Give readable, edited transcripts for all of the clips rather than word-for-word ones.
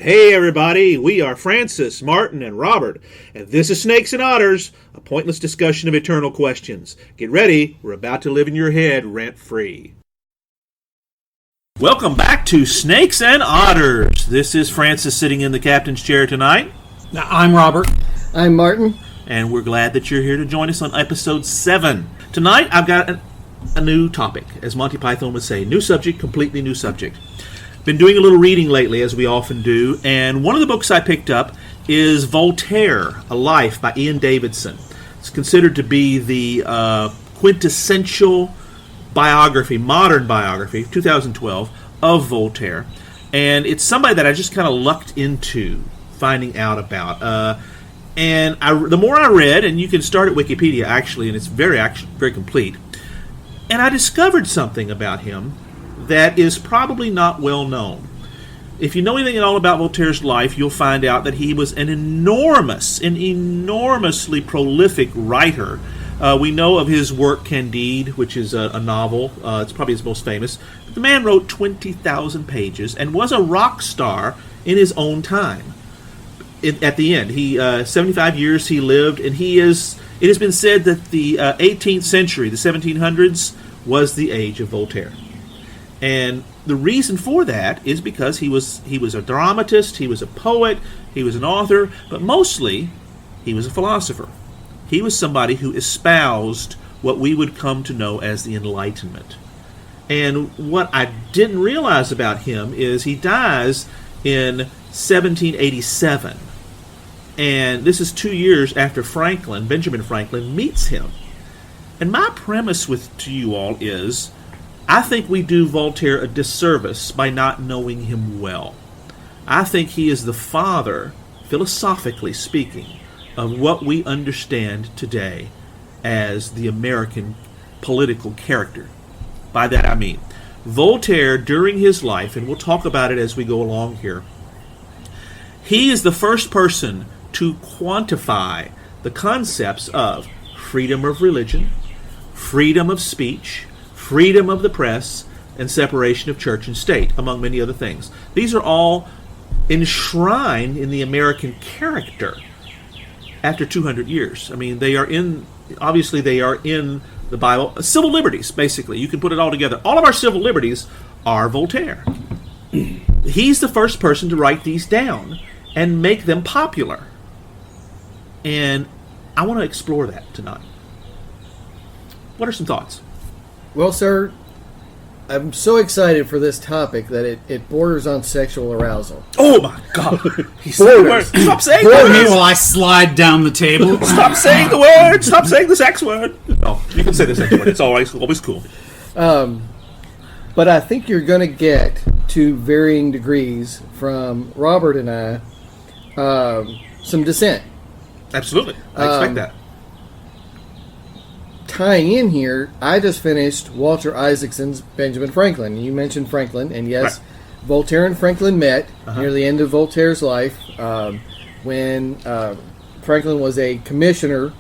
Hey everybody, we are Francis, Martin, and Robert, and this is Snakes and Otters, a pointless discussion of eternal questions. Get ready, we're about to live in your head rent-free. Welcome back to Snakes and Otters. This is Francis sitting in the captain's chair tonight. I'm Robert. I'm Martin. And we're glad that you're here to join us on episode 7. Tonight I've got a new topic, as Monty Python would say. New subject, completely new subject. Been doing a little reading lately, as we often do, and one of the books I picked up is Voltaire, A Life by Ian Davidson. It's considered to be the quintessential biography, modern biography, 2012, of Voltaire. And it's somebody that I just kind of lucked into finding out about. The more I read, and you can start at Wikipedia, actually, and it's very complete, and I discovered something about him that is probably not well known. If you know anything at all about Voltaire's life, you'll find out that he was an enormously prolific writer. We know of his work Candide, which is a novel. It's probably his most famous. But the man wrote 20,000 pages and was a rock star in his own time. At the end, 75 years he lived, and it has been said that the 18th century, the 1700s, was the age of Voltaire. And the reason for that is because he was a dramatist, he was a poet, he was an author, but mostly he was a philosopher. He was somebody who espoused what we would come to know as the Enlightenment. And what I didn't realize about him is he dies in 1787. And this is 2 years after Benjamin Franklin, meets him. And my premise to you all is, I think we do Voltaire a disservice by not knowing him well. I think he is the father, philosophically speaking, of what we understand today as the American political character. By that I mean, Voltaire, during his life, and we'll talk about it as we go along here, he is the first person to quantify the concepts of freedom of religion, freedom of speech, freedom of the press, and separation of church and state, among many other things. These are all enshrined in the American character after 200 years. I mean, they are in the Bible. Civil liberties, basically. You can put it all together. All of our civil liberties are Voltaire. He's the first person to write these down and make them popular. And I want to explore that tonight. What are some thoughts? Well, sir, I'm so excited for this topic that it borders on sexual arousal. Oh, my God. He said the word. Stop saying the word. While I slide down the table. Stop saying the word. Stop saying the sex word. No, you can say the sex word. It's always cool. But I think you're going to get, to varying degrees, from Robert and I, some dissent. Absolutely. I expect that. Tying in here, I just finished Walter Isaacson's Benjamin Franklin. You mentioned Franklin, and yes, right. Voltaire and Franklin met near the end of Voltaire's life when Franklin was a commissioner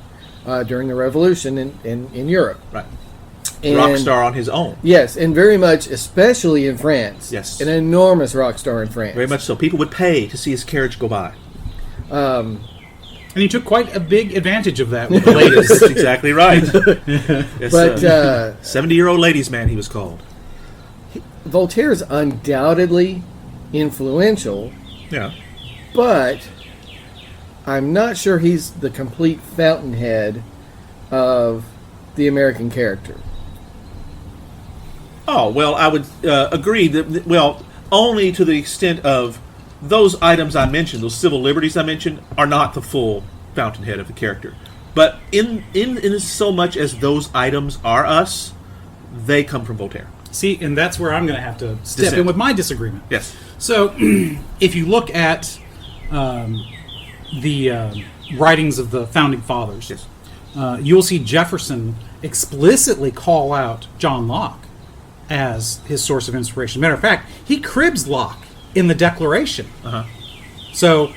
during the Revolution in Europe. Right. Rock star on his own. Yes, and very much, especially in France. Yes. An enormous rock star in France. Very much so. People would pay to see his carriage go by. And he took quite a big advantage of that with the ladies. That's exactly right. Yes, but 70-year-old ladies' man, he was called. Voltaire is undoubtedly influential. Yeah. But I'm not sure he's the complete fountainhead of the American character. Oh, well, I would agree that, only to the extent of those items I mentioned, those civil liberties I mentioned, are not the full fountainhead of the character. But in so much as those items are us, they come from Voltaire. See, and that's where I'm going to have to step in with my disagreement. Yes. So, if you look at the writings of the Founding Fathers, yes. You'll see Jefferson explicitly call out John Locke as his source of inspiration. Matter of fact, he cribs Locke in the Declaration. So,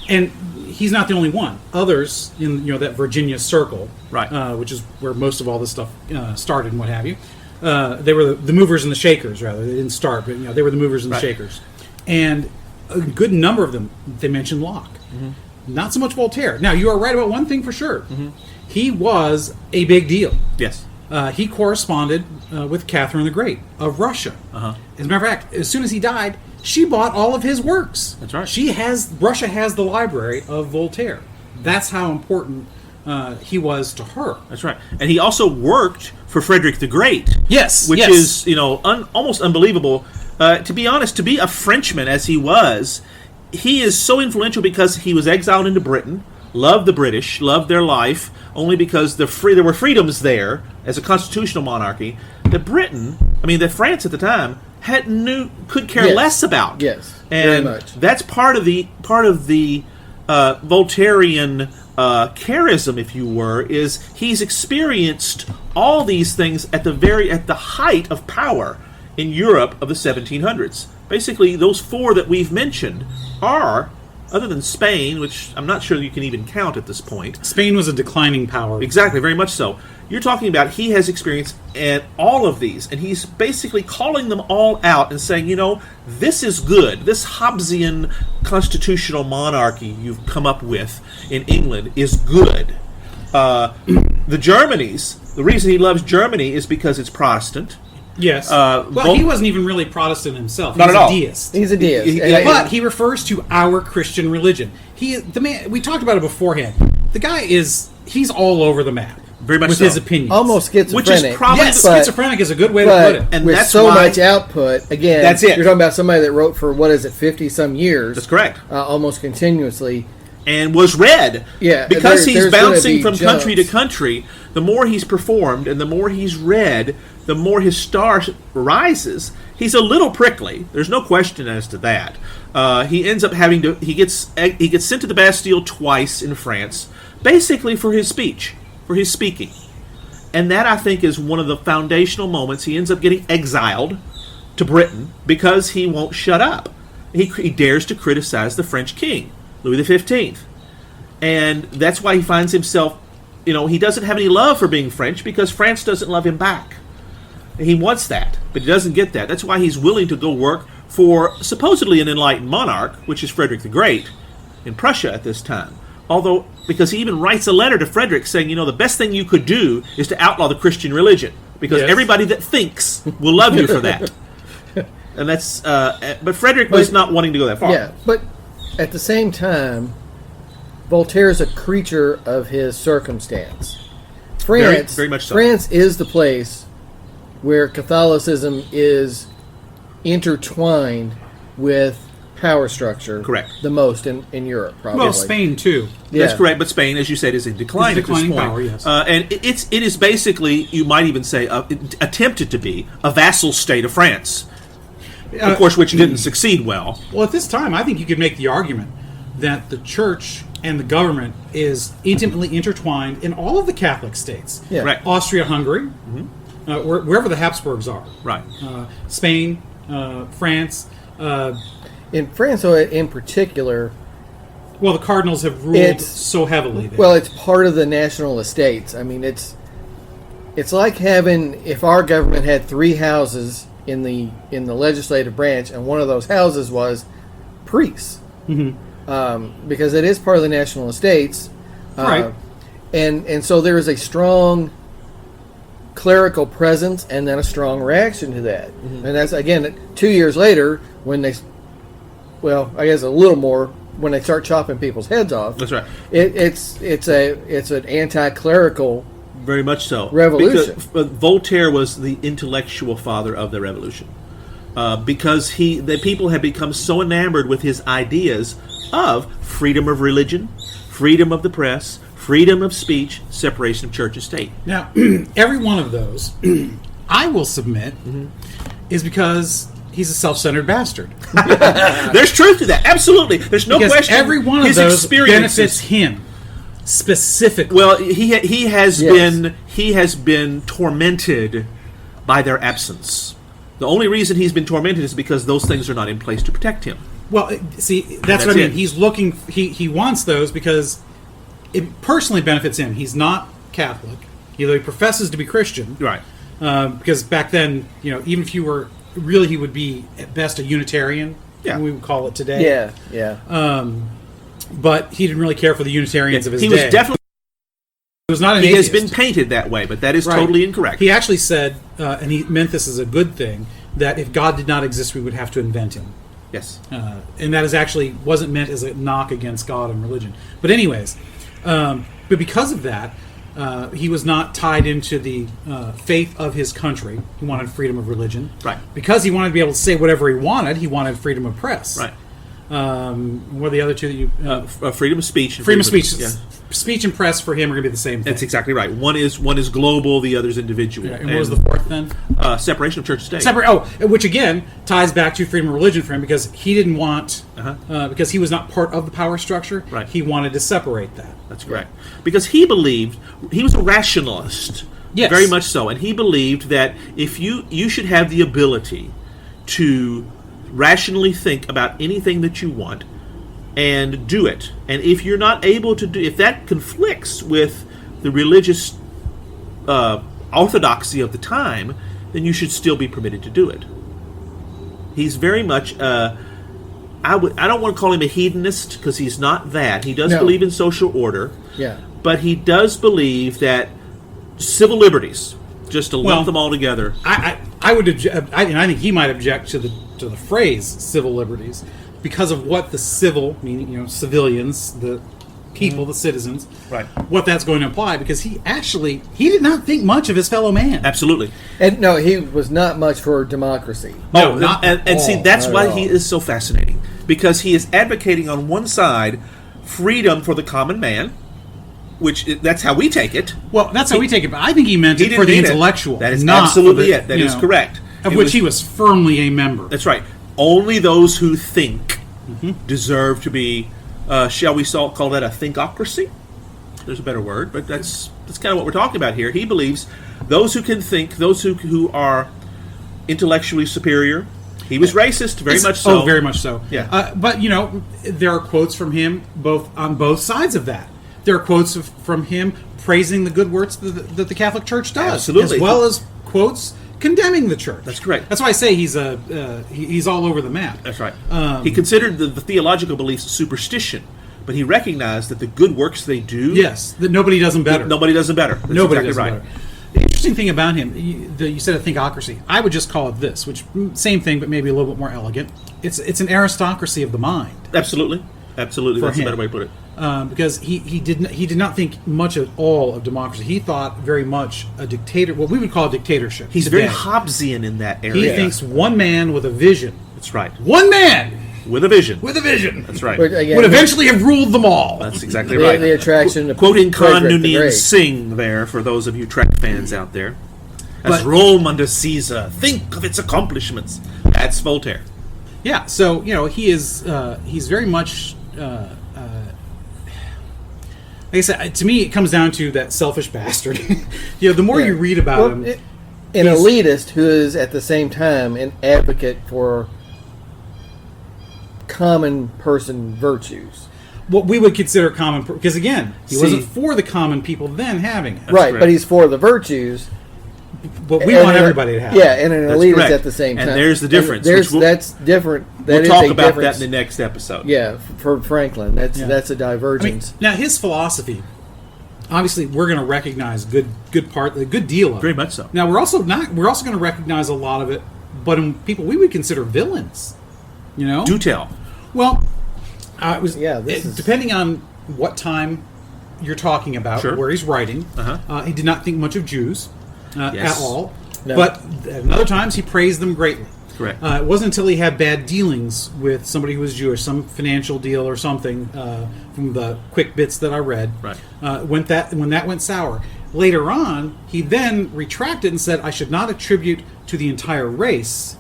and he's not the only one. Others in that Virginia circle, right, which is where most of all this stuff started and what have you. They were the movers and the shakers, rather. They didn't start, but they were the movers and the shakers. And a good number of them, they mention Locke. Not so much Voltaire. Now, you are right about one thing for sure. He was a big deal. Yes. He corresponded with Catherine the Great of Russia. As a matter of fact, as soon as he died, she bought all of his works. That's right. Russia has the library of Voltaire. That's how important he was to her. That's right. And he also worked for Frederick the Great. Yes. Which is, almost unbelievable. To be honest, to be a Frenchman as he was, he is so influential because he was exiled into Britain, loved the British, loved their life, only because there were freedoms there as a constitutional monarchy that that France at the time could care less about. Yes, and very much. That's part of the Voltairean charism, if you were, is he's experienced all these things at the height of power in Europe of the 1700s. Basically, those four that we've mentioned are, other than Spain, which I'm not sure you can even count at this point. Spain was a declining power. Exactly, very much so. You're talking about he has experience in all of these, and he's basically calling them all out and saying, this is good. This Hobbesian constitutional monarchy you've come up with in England is good. The reason he loves Germany is because it's Protestant. Yes. He wasn't even really Protestant himself. Not at all. Deist. He's a deist. But he refers to our Christian religion. The man, we talked about it beforehand. The guy he's all over the map. Very much with so. his opinions. Almost schizophrenic. Which is probably schizophrenic is a good way to put it. And with that's so why, much output, again, that's it. You're talking about somebody that wrote for, 50-some years. That's correct. Almost continuously. And was read. Yeah. Because he's bouncing from jumps. country to country, the more he's performed and the more he's read, the more his star rises. He's a little prickly. There's no question as to that. He ends up he gets sent to the Bastille twice in France, basically for his speech, for his speaking. And that, I think, is one of the foundational moments. He ends up getting exiled to Britain because he won't shut up. He dares to criticize the French king, Louis XV. And that's why he finds himself, he doesn't have any love for being French because France doesn't love him back. He wants that, but he doesn't get that. That's why he's willing to go work for supposedly an enlightened monarch, which is Frederick the Great, in Prussia at this time. Although, because he even writes a letter to Frederick saying, the best thing you could do is to outlaw the Christian religion, because everybody that thinks will love you for that. And that's, but Frederick was not wanting to go that far. Yeah, but at the same time, Voltaire is a creature of his circumstance. France, very much so. France is the place where Catholicism is intertwined with power structure. Correct. The most in Europe, probably. Well, Spain too. Yeah. That's correct, but Spain, as you said, is in decline at this point. Power, yes. And it is basically, you might even say, attempted to be a vassal state of France. Of course, which didn't succeed well. Well, at this time, I think you could make the argument that the church and the government is intimately intertwined in all of the Catholic states. Yeah. Right. Austria-Hungary, wherever the Habsburgs are. Right. Spain, France. In France, in particular, well, the cardinals have ruled so heavily there. Well, it's part of the national estates. I mean, it's like having, if our government had 3 houses in the legislative branch, and one of those houses was priests, because it is part of the national estates, right? And so there is a strong clerical presence, and then a strong reaction to that, and that's again 2 years later when they. Well, I guess a little more when they start chopping people's heads off. That's right. It's an anti-clerical, very much so, revolution. Because Voltaire was the intellectual father of the revolution, because the people had become so enamored with his ideas of freedom of religion, freedom of the press, freedom of speech, separation of church and state. Now, every one of those, I will submit, is because he's a self-centered bastard. There's truth to that. Absolutely. There's no question. Every one of those benefits him specifically. Well, he has been tormented by their absence. The only reason he's been tormented is because those things are not in place to protect him. Well, see, that's what I mean. He's looking. He wants those because it personally benefits him. He's not Catholic. He professes to be Christian, right? Because back then, even if you were. Really, he would be at best a Unitarian, Yeah. we would call it today. Yeah. But he didn't really care for the Unitarians of his he day. was definitely. He was not an He has atheist. been painted that way, but that is Right. totally incorrect. He actually said, and he meant this as a good thing, that if God did not exist, we would have to invent him. Yes. And that is actually wasn't meant as a knock against God and religion. But anyways, but because of that, he was not tied into the faith of his country. He wanted freedom of religion. Right. Because he wanted to be able to say whatever he wanted freedom of press. Right. What are the other two that you... Freedom of speech. And freedom of speech. Yeah. Speech and press for him are going to be the same thing. That's exactly right. One is global, the other is individual. Yeah, and what was the fourth then? Separation of church and state. Which again ties back to freedom of religion for him, because he didn't want, because he was not part of the power structure. Right. He wanted to separate that. That's correct. Because he believed, he was a rationalist. Yes. Very much so. And he believed that if you should have the ability to rationally think about anything that you want and do it. And if you're not able to do, if that conflicts with the religious orthodoxy of the time, then you should still be permitted to do it. He's very much, I don't want to call him a hedonist, because he's not that. He does believe in social order. Yeah. But he does believe that civil liberties, just to lump them all together. I would object, and I think he might object to the phrase civil liberties, because of what the civil, meaning civilians, the people, the citizens, Right. what that's going to imply, because he did not think much of his fellow man. Absolutely. And no, he was not much for democracy. No, not at and see, all. that's Not why at he all. is so fascinating, because he is advocating on one side freedom for the common man, which that's how we take it. Well, that's how we take it, but I think he meant He it didn't for the mean it. intellectual. That is not absolutely for the, it. That is correct. Of It which was- he was firmly a member. That's right. Only those who think deserve to be, shall we call that a thinkocracy? There's a better word, but that's kind of what we're talking about here. He believes those who can think, those who are intellectually superior. He was racist, very much so. Oh, very much so. Yeah. But, there are quotes from him on both sides of that. There are quotes from him praising the good works that the Catholic Church does. Absolutely. As well as quotes condemning the church. That's correct. That's why I say he's all over the map. That's right. He considered the theological beliefs superstition, but he recognized that the good works they do, Yes, that nobody does them better. nobody does them better. That's Nobody exactly does right. it better. The interesting thing about him, you said a thinkocracy. I would just call it this, which same thing, but maybe a little bit more elegant. It's an aristocracy of the mind. Absolutely. Absolutely. That's him. a better way to put it. Because he did not think much at all of democracy. He thought very much a dictator, what we would call a dictatorship. He's today. very Hobbesian in that He area. thinks one man with a vision. That's right. One man With a vision. with a vision. That's right. But again, would eventually have ruled them all. That's exactly the, right. the attraction of Quoting Khan Frederick the Noonien Great. Singh there, for those of you Trek fans out there. As But- Rome under Caesar, think of its accomplishments. That's Voltaire. Yeah, so he is. He's very much. Like I said, to me, it comes down to that selfish bastard. The more you read about him, an he's- elitist who is at the same time an advocate for common person virtues. what we would consider common, because again, he See- wasn't for the common people then having it. Right, correct. but he's for the virtues. But we and want an- everybody to have Yeah, it. and an That's elitist correct. at the same And time. there's the difference, There's, which we'll- that's different. That We'll is talk a about difference. that in the next episode. Yeah, for Franklin, that's Yeah. that's a I mean, divergence. now his philosophy, obviously, we're going to recognize a good deal of Very it. much so. Now we're also going to recognize a lot of it, but in people we would consider villains. Do tell. Well, it was This is- depending on what time you're talking about, Sure. where he's writing. Uh-huh. He did not think much of Jews Yes. at all, No. but at other times he praised them greatly. Correct. It wasn't until he had bad dealings with somebody who was Jewish, some financial deal or something, from the quick bits that I read, Right. when that went sour. Later on, he then retracted and said, "I should not attribute to the entire race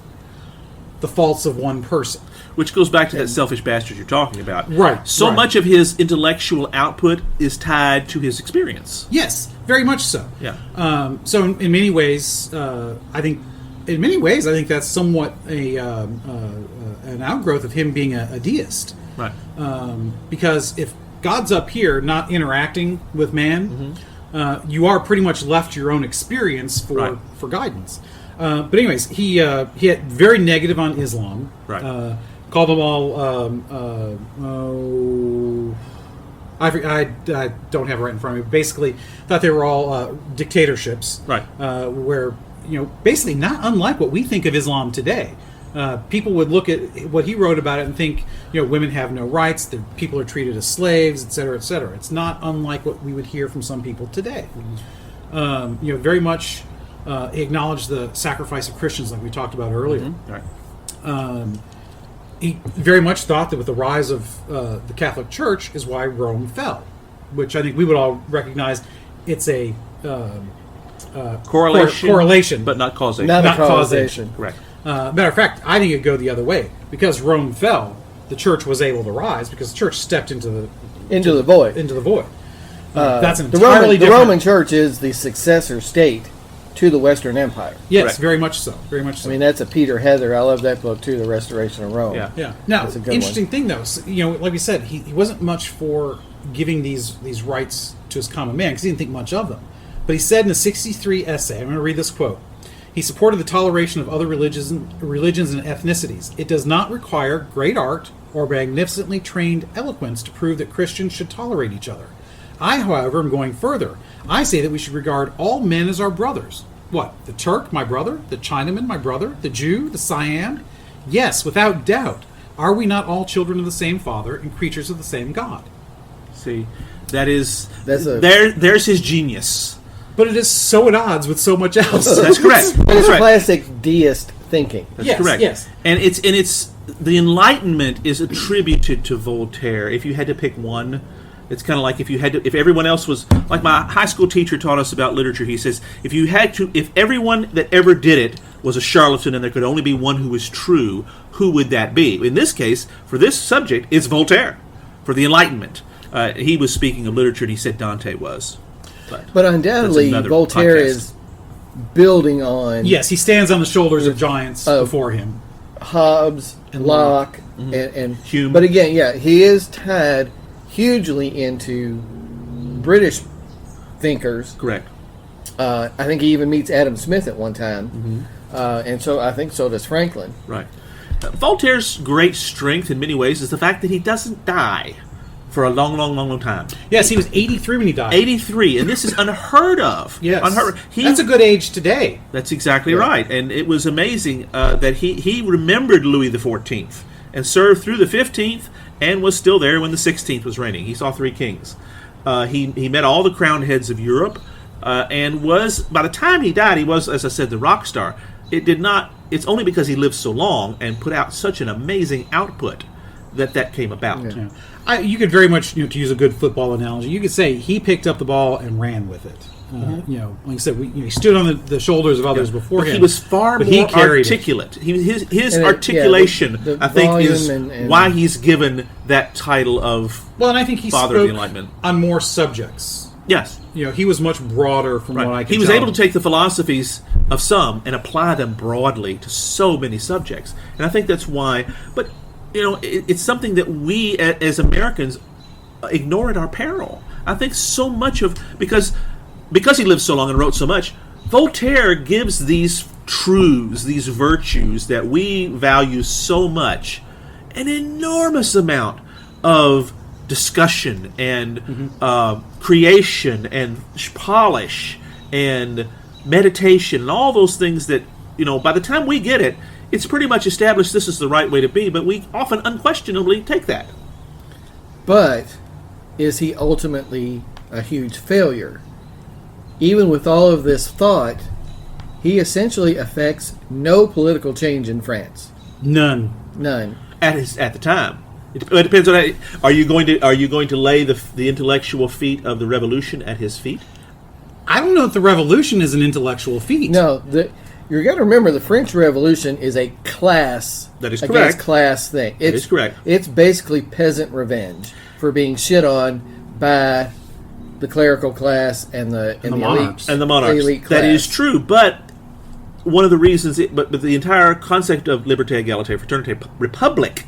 the faults of one person." Which goes back to that selfish bastard you're talking about. Right, So right. much of his intellectual output is tied to his experience. Yes, very much so. Yeah. So in many ways, I think that's somewhat an outgrowth of him being a deist. Right. Because if God's up here not interacting with man, you are pretty much left to your own experience Right. for guidance. But anyways, he had very negative on Islam. Right. Called them all. I don't have it right in front of me. Basically, thought they were all dictatorships, Right. Where basically not unlike what we think of Islam today. People would look at what he wrote about it and think, women have no rights, people are treated as slaves, et cetera, et cetera. It's not unlike what we would hear from some people today. Very much he acknowledged the sacrifice of Christians, like we talked about earlier. Mm-hmm. Right. He very much thought that with the rise of the Catholic Church is why Rome fell, which I think we would all recognize it's a correlation, but not causation. Not causation. Correct. Matter of fact, I think it'd go the other way. Because Rome fell, the church was able to rise because the church stepped into the void. Into the void. That's an the entirely different... Roman Church is the successor state to the Western Empire. Yes, Correct. very much so. Very much so. I mean, that's a Peter Heather. I love that book too, The Restoration of Rome. Yeah. Now, That's a good interesting thing though, like we said, he wasn't much for giving these rights to his common man because he didn't think much of them. But he said in a 63 essay, I'm going to read this quote. He supported the toleration of other religions and ethnicities. It does not require great art or magnificently trained eloquence to prove that Christians should tolerate each other. I, however, am going further. I say that we should regard all men as our brothers. What? The Turk, my brother? The Chinaman, my brother? The Jew? The Siam? Yes, without doubt. Are we not all children of the same Father and creatures of the same God? See, there's his genius. But it is so at odds with so much else. That's correct. But it's That's right. classic deist thinking. That's correct. Yes. And it's the Enlightenment is attributed to Voltaire. If you had to pick one, it's kind of like if everyone else was like my high school teacher taught us about literature. He says if everyone that ever did it was a charlatan and there could only be one who was true, who would that be? In this case, for this subject, it's Voltaire for the Enlightenment. He was speaking of literature, and he said Dante was. But undoubtedly, Voltaire is building on... Yes, he stands on the shoulders of giants before him. Hobbes, and Locke, and Hume. But again, he is tied hugely into British thinkers. Correct. I think he even meets Adam Smith at one time. And so I think so does Franklin. Right. Voltaire's great strength in many ways is the fact that he doesn't die for a long time. Yes, he was 83 when he died. 83, and this is unheard of. Yes. Unheard of. That's a good age today. That's exactly right. And it was amazing that he remembered Louis XIV and served through the 15th and was still there when the 16th was reigning. He saw three kings. He met all the crowned heads of Europe and was, by the time he died, he was, as I said, the rock star. It's only because he lived so long and put out such an amazing output that came about. Yeah. You could very much, to use a good football analogy, you could say he picked up the ball and ran with it. Like I said, he stood on the shoulders of others before him. He was far more articulate. His articulation, I think, is why he's given that title of and I think he Father spoke of the Enlightenment on more subjects. Yes. He was much broader from what I can tell. He was able to take the philosophies of some and apply them broadly to so many subjects. And I think that's why. But, it's something that we as Americans ignore at our peril. I think so much of... Because he lived so long and wrote so much, Voltaire gives these truths, these virtues that we value so much, an enormous amount of discussion and creation and polish and meditation and all those things that, by the time we get it, it's pretty much established this is the right way to be, but we often unquestionably take that. But is he ultimately a huge failure? Even with all of this thought, he essentially affects no political change in France. None. At the time. It depends on. Are you going to lay the intellectual feat of the revolution at his feet? I don't know if the revolution is an intellectual feat. No, you got to remember the French Revolution is a class that is against correct. Class thing. That is correct. It's basically peasant revenge for being shit on by the clerical class and the monarchs. elite, and the monarchs. Elite class. That is true, but one of the reasons, but the entire concept of liberté, égalité, fraternité, republic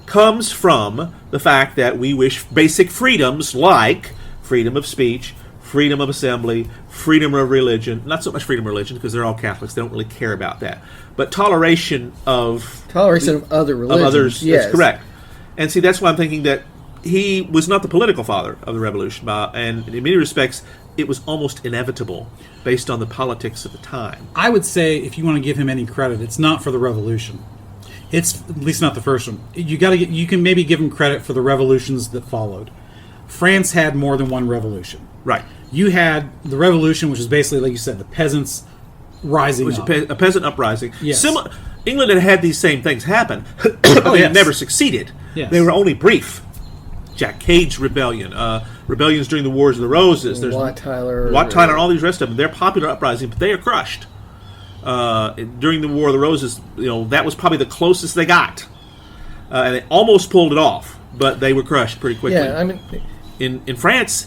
comes from the fact that we wish basic freedoms like freedom of speech, freedom of assembly, freedom of religion. Not so much freedom of religion because they're all Catholics. They don't really care about that. But toleration of other religions. Of others. Yes. That's correct. And see, that's why I'm thinking that he was not the political father of the revolution. And in many respects, it was almost inevitable based on the politics of the time. I would say, if you want to give him any credit, it's not for the revolution. It's at least not the first one. You can maybe give him credit for the revolutions that followed. France had more than one revolution. Right. You had the revolution, which is basically, like you said, the peasants rising up. A peasant uprising. Yes. England had these same things happen, but they had never succeeded. Yes. They were only brief. Jack Cade's rebellion, rebellions during the Wars of the Roses. There's Wat Tyler, all these rest of them. They're popular uprisings, but they are crushed. During the War of the Roses, that was probably the closest they got, and they almost pulled it off, but they were crushed pretty quickly. Yeah, I mean, in France,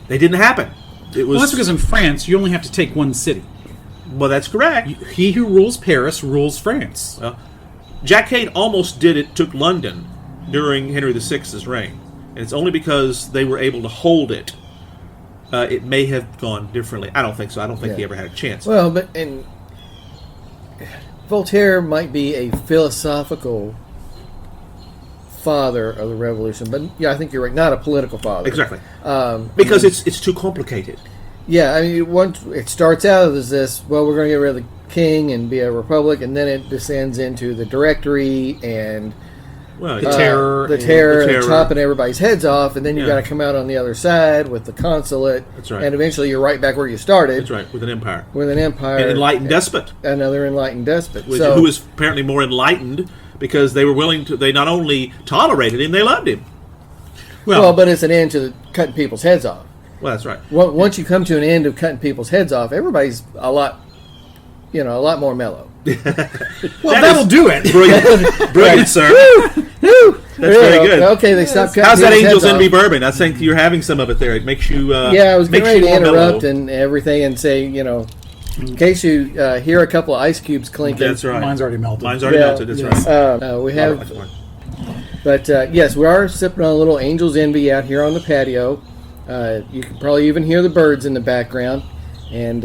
they didn't happen. Well, that's because in France you only have to take one city. Well, that's correct. He who rules Paris rules France. Jack Cade almost did it. Took London during Henry VI's reign. And it's only because they were able to hold it. It may have gone differently. I don't think so. I don't think he ever had a chance. Well, Voltaire might be a philosophical father of the revolution, but yeah, I think you're right. Not a political father. Exactly. Because it's too complicated. Yeah, I mean, once it starts out as this, well, we're going to get rid of the king and be a republic, and then it descends into the Directory and the terror, and chopping everybody's heads off, and then you've got to come out on the other side with the consulate. That's right. And eventually you're right back where you started. That's right, with an empire. An enlightened despot. Another enlightened despot. Who was apparently more enlightened because they were willing to, they not only tolerated him, they loved him. Well, but it's an end to cutting people's heads off. Well, that's right. Once you come to an end of cutting people's heads off, everybody's a lot more mellow. Well, that'll do it. Brilliant, sir. That's very good. Okay, they stopped cutting. How's that people's Angel's heads Envy off. bourbon? I think you're having some of it there. It makes you. I was getting ready to interrupt mellow. and everything and say, in case you hear a couple of ice cubes clinking. That's right. Mine's already melted. That's right. We have. But yes, we are sipping on a little Angel's Envy out here on the patio. You can probably even hear the birds in the background. And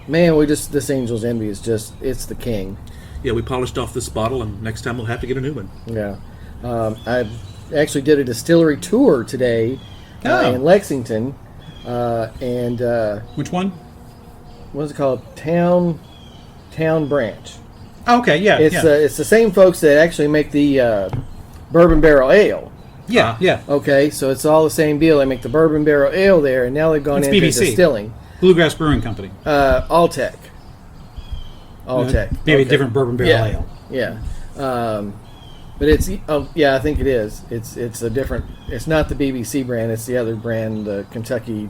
man, this Angel's Envy is it's the king. Yeah, we polished off this bottle, and next time we'll have to get a new one. Yeah. I actually did a distillery tour today in Lexington. Which one? What's it called? Town Branch. Okay, yeah. It's the same folks that actually make the Bourbon Barrel Ale. Yeah. Okay, so it's all the same deal. They make the Bourbon Barrel Ale there, and now they've gone into BBC. distilling. Bluegrass Brewing Company. Alltech. Maybe a different Bourbon Barrel Ale. Yeah. But it's I think it is. It's a different. It's not the BBC brand. It's the other brand, the Kentucky.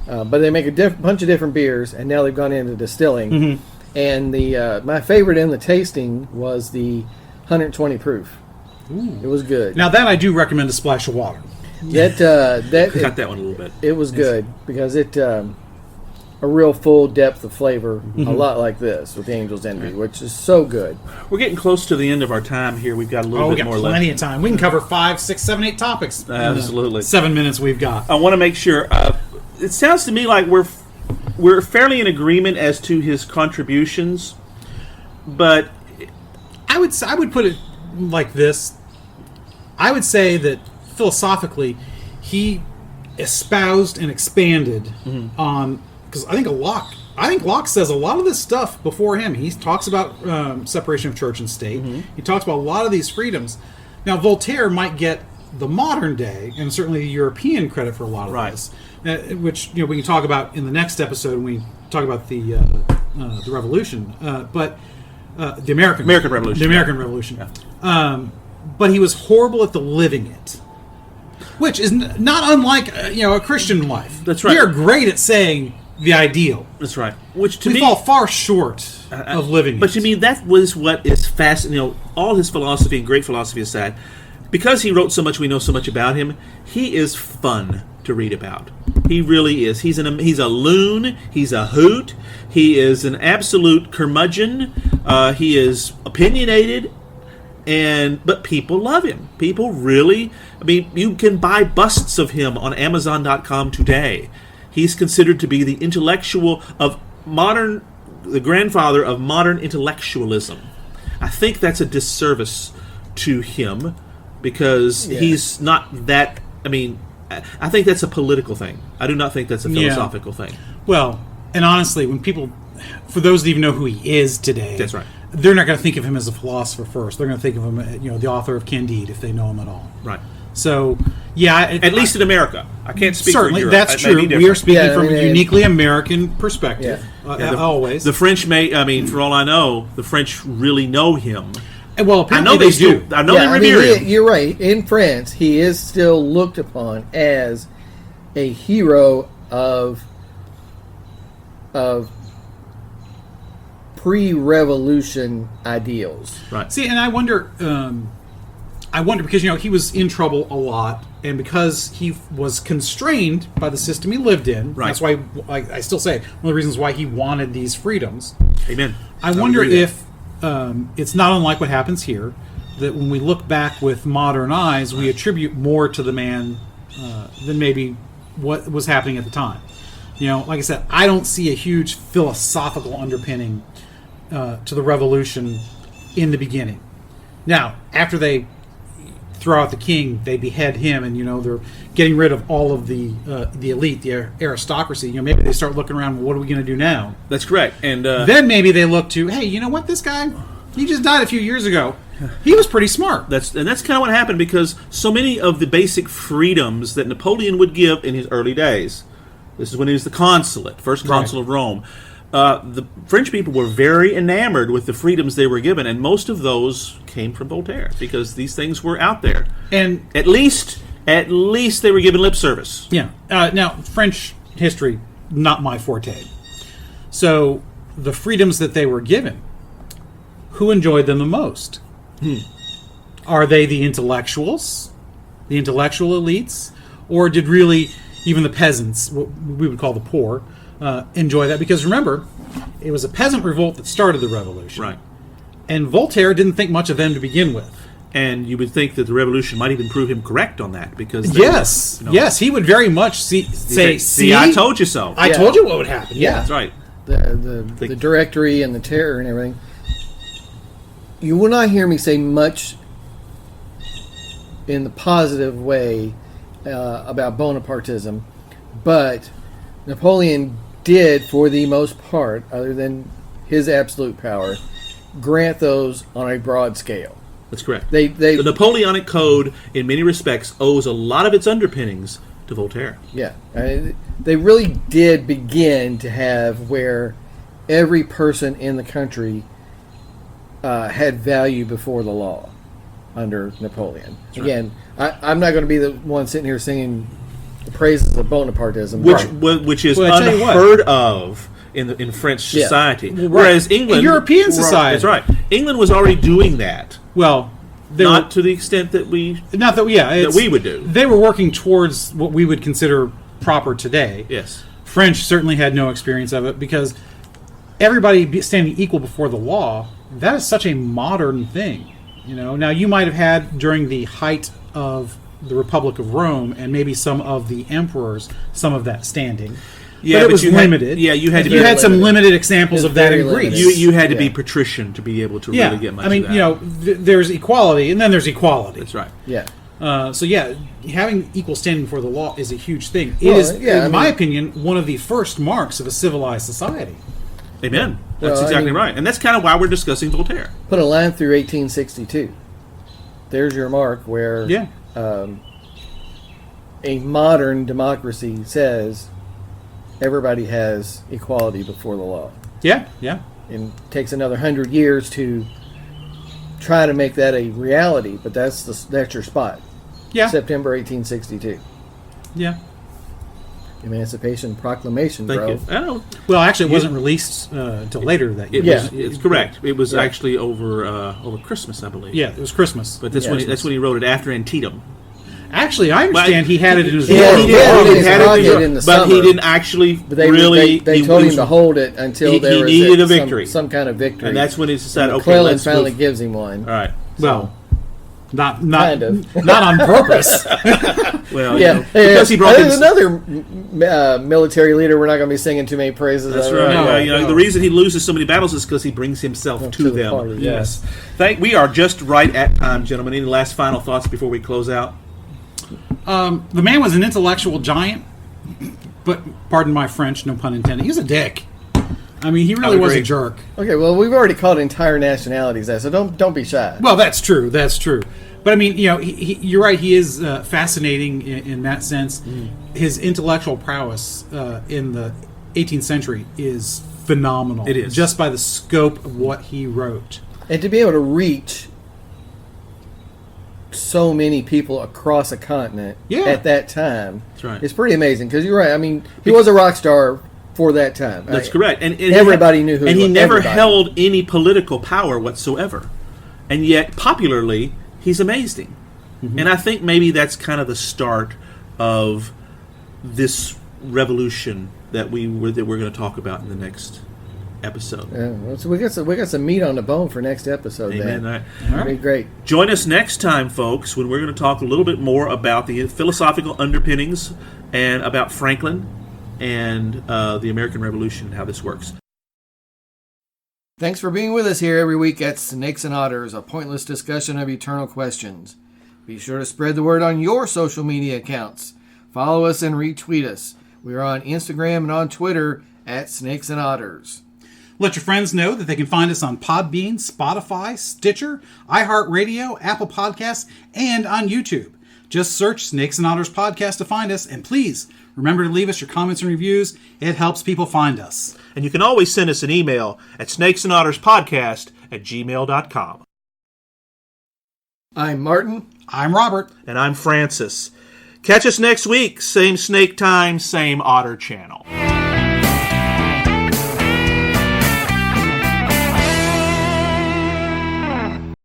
But they make a bunch of different beers, and now they've gone into distilling. Mm-hmm. And the my favorite in the tasting was the 120 proof. Ooh. It was good. Now that I do recommend a splash of water. Cut that one a little bit. It was good because it a real full depth of flavor, a lot like this with the Angel's Envy, which is so good. We're getting close to the end of our time here. We've got a little bit more left. We got plenty of time. We can cover 5, 6, 7, 8 topics. Absolutely. 7 minutes we've got. I want to make sure. It sounds to me like we're fairly in agreement as to his contributions, but I would put it like this. I would say that philosophically, he espoused and expanded on, because I think Locke says a lot of this stuff before him. He talks about separation of church and state. He talks about a lot of these freedoms. Now, Voltaire might get the modern day and certainly the European credit for a lot of this, which we can talk about in the next episode when we talk about the revolution, but the American Revolution. The American Revolution. Yeah. But he was horrible at the living it, which is not unlike a Christian life. That's right. We are great at saying the ideal. That's right. Which to we me fall far short of living. But to me, that was what is fascinating. All his philosophy and great philosophy aside, because he wrote so much, we know so much about him. He is fun to read about. He really is. He's a loon. He's a hoot. He is an absolute curmudgeon. He is opinionated. But people love him. People really. I mean, you can buy busts of him on Amazon.com today. He's considered to be the intellectual of the grandfather of modern intellectualism. I think that's a disservice to him because he's not that. I mean, I think that's a political thing. I do not think that's a philosophical thing. Well, and honestly, when people, for those that even know who he is today, That's right. they're not going to think of him as a philosopher first. They're going to think of him, the author of Candide, if they know him at all. Right. So, yeah. At least in America. I can't speak certainly, for Europe. that's That may true. be We are different. speaking from a uniquely American perspective, always. The French for all I know, the French really know him. And, well, I apparently know they do. I know they revere him. You're right. In France, he is still looked upon as a hero of pre-revolution ideals. Right. See, and I wonder because he was in trouble a lot, and because he was constrained by the system he lived in. Right. That's why I still say one of the reasons why he wanted these freedoms. Amen. I wonder if it's not unlike what happens here, that when we look back with modern eyes, we attribute more to the man than maybe what was happening at the time. Like I said, I don't see a huge philosophical underpinning to the revolution in the beginning. Now, after they throw out the king, they behead him, and they're getting rid of all of the elite, the aristocracy. Maybe they start looking around. Well, what are we going to do now? That's correct. And then maybe they look to, hey, you know what? This guy, he just died a few years ago. He was pretty smart. That's kind of what happened, because so many of the basic freedoms that Napoleon would give in his early days. This is when he was the first consul of Rome. The French people were very enamored with the freedoms they were given, and most of those came from Voltaire, because these things were out there. And at least they were given lip service. Yeah. Now, French history, not my forte. So, the freedoms that they were given, who enjoyed them the most? Are they the intellectuals, the intellectual elites, or did really even the peasants, what we would call the poor, enjoy that? Because remember, it was a peasant revolt that started the revolution. Right. And Voltaire didn't think much of them to begin with. And you would think that the revolution might even prove him correct on that, because yes, he would very much say, "See, I told you so. I told you what would happen." Yeah, that's right. The Directory and the Terror and everything. You will not hear me say much in the positive way about Bonapartism, but Napoleon did, for the most part, other than his absolute power, grant those on a broad scale. That's correct. The Napoleonic Code, in many respects, owes a lot of its underpinnings to Voltaire. Yeah. They really did begin to have where every person in the country had value before the law under Napoleon. That's Again, right. I'm not going to be the one sitting here singing the praises of Bonapartism, which is unheard of in French society. Well, whereas England, European society, that's right. England was already doing that. Well, not to the extent that we would do. They were working towards what we would consider proper today. Yes, French certainly had no experience of it, because everybody standing equal before the law, that is such a modern thing. Now you might have had during the height of the Republic of Rome and maybe some of the emperors some of that standing. Yeah, but it was limited. You had some limited examples of that in Greece. You had to be patrician to be able to really get much of that. There's equality, and then there's equality. That's right. Yeah. Having equal standing before the law is a huge thing. It is, in my opinion, one of the first marks of a civilized society. Amen. That's exactly right. And that's kind of why we're discussing Voltaire. Put a line through 1862. There's your mark where a modern democracy says everybody has equality before the law. Yeah, yeah. And it takes another 100 years to try to make that a reality, but that's your spot. Yeah. September 1862. Yeah. Emancipation Proclamation, Thank bro. you. Oh. Well, actually, it wasn't released until later that year. It's correct. It was actually over Christmas, I believe. Yeah, it was Christmas. But that's when he wrote it after Antietam. Actually, I understand he had it in his He drawer. had it in the but summer. He didn't actually They told him to hold it until he there was needed a victory. some kind of victory. And that's when he decided, okay, McClellan let's finally go. gives him one. All right. Well, Not Kind of. not on purpose. Well, Yeah, because he brought there's in another military leader. We're not going to be singing too many praises. That's of. right. No, Well, no. the reason he loses so many battles is because he brings himself to to the them. party, Yes. We are just right at time, gentlemen. Any last final thoughts before we close out? The man was an intellectual giant, but pardon my French, no pun intended. He was a dick. I mean, he really was a agree. jerk. Okay, well, we've already called entire nationalities that, so don't be shy. Well, that's true. That's true. But I mean, you're right. He is fascinating in that sense. His intellectual prowess in the 18th century is phenomenal. It is. Just by the scope of what he wrote. And to be able to reach so many people across a continent at that time right. is pretty amazing. Because you're right. I mean, he was a rock star for that time. That's correct. And everybody knew who and he he was. never Everybody. held any political power whatsoever. And yet, popularly, he's amazing. And I think maybe that's kind of the start of this revolution that we're going to talk about in the next episode. Yeah, well, so we got some meat on the bone for next episode. Amen. Then. All right. That'd be great. Join us next time, folks, when we're going to talk a little bit more about the philosophical underpinnings and about Franklin and the American Revolution and how this works. Thanks for being with us here every week at Snakes and Otters, a pointless discussion of eternal questions. Be sure to spread the word on your social media accounts. Follow us and retweet us. We are on Instagram and on Twitter at Snakes and Otters. Let your friends know that they can find us on Podbean, Spotify, Stitcher, iHeartRadio, Apple Podcasts, and on YouTube. Just search Snakes and Otters Podcast to find us, and please remember to leave us your comments and reviews. It helps people find us. And you can always send us an email at snakesandotterspodcast@gmail.com. I'm Martin. I'm Robert. And I'm Francis. Catch us next week. Same snake time, same otter channel.